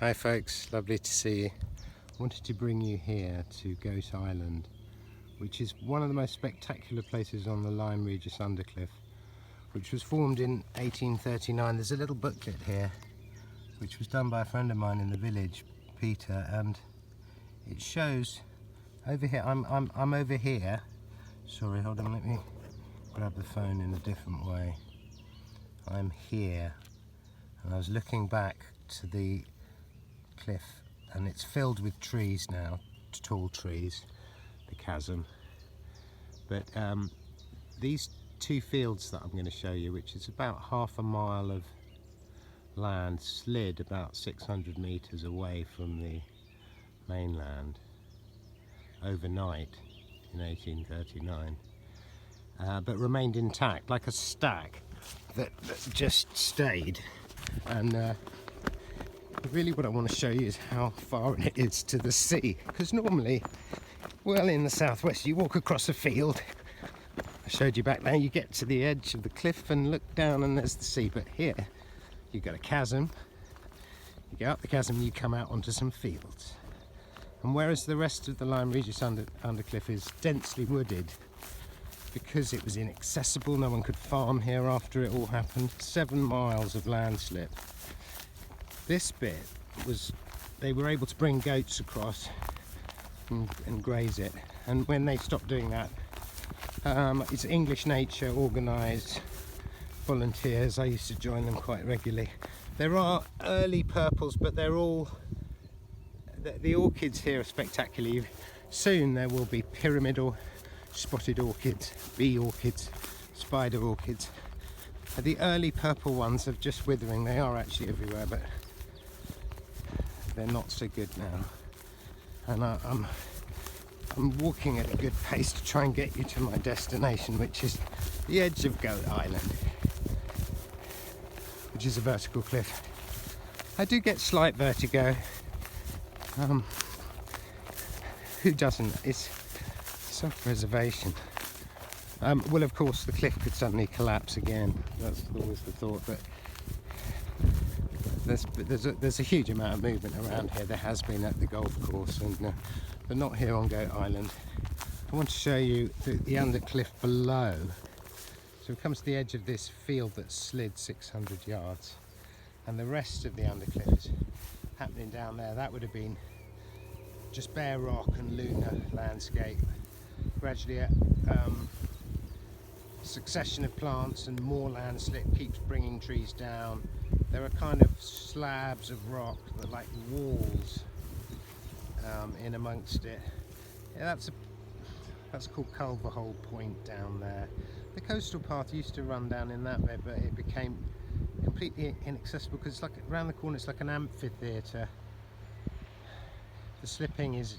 Hi folks, lovely to see you. Wanted to bring you here to Goat Island, which is one of the most spectacular places on the Lyme Regis Undercliff, which was formed in 1839. There's a little booklet here which was done by a friend of mine in the village, Peter, and it shows over here. I'm over here. Sorry, hold on, let me grab the phone in a different way. I'm here and I was looking back to the cliff, and it's filled with trees now, tall trees, the chasm. But these two fields that I'm going to show you, which is about half a mile of land, slid about 600 meters away from the mainland overnight in 1839, but remained intact like a stack that just stayed. And really what I want to show you is how far it is to the sea, because normally, well, in the southwest you walk across a field, I showed you back there, you get to the edge of the cliff and look down and there's the sea. But here you've got a chasm, you go up the chasm and you come out onto some fields. And whereas the rest of the Lyme Regis Undercliff is densely wooded, because it was inaccessible, no one could farm here after it all happened, 7 miles of landslip. This bit was, they were able to bring goats across and graze it, and when they stopped doing that, it's English Nature organised volunteers. I used to join them quite regularly. There are early purples, but they're all, the orchids here are spectacular. Soon there will be pyramidal, spotted orchids, bee orchids, spider orchids. The early purple ones are just withering. They are actually everywhere, but they're not so good now. And I'm walking at a good pace to try and get you to my destination, which is the edge of Goat Island, which is a vertical cliff. I do get slight vertigo. Who doesn't? It's self-preservation. Well, of course, the cliff could suddenly collapse again. That's always the thought. But there's a huge amount of movement around here. There has been at the golf course, and but not here on Goat Island. I want to show you the undercliff below. So it comes to the edge of this field that slid 600 yards, and the rest of the undercliff is happening down there. That would have been just bare rock and lunar landscape. Gradually succession of plants and more landslip keeps bringing trees down. There are kind of slabs of rock that are like walls in amongst it. Yeah, that's called Culverhole Point down there. The coastal path used to run down in that bit, but it became completely inaccessible because it's like around the corner. It's like an amphitheatre. The slipping is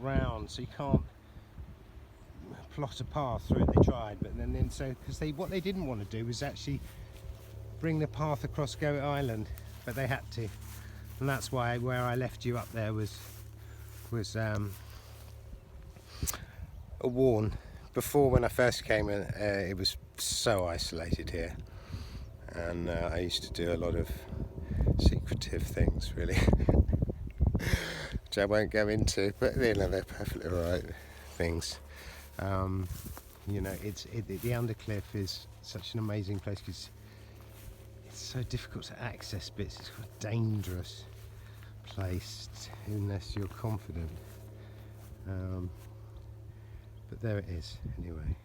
round, so you can't plot a path through it. They tried, but then so because what they didn't want to do was actually bring the path across Goat Island, but they had to, and that's why where I left you up there was a warn. Before, when I first came in, it was so isolated here, and I used to do a lot of secretive things, really, which I won't go into, but you know, they're perfectly alright things. You know, the Undercliff is such an amazing place because it's so difficult to access bits. It's a dangerous place unless you're confident. But there it is anyway.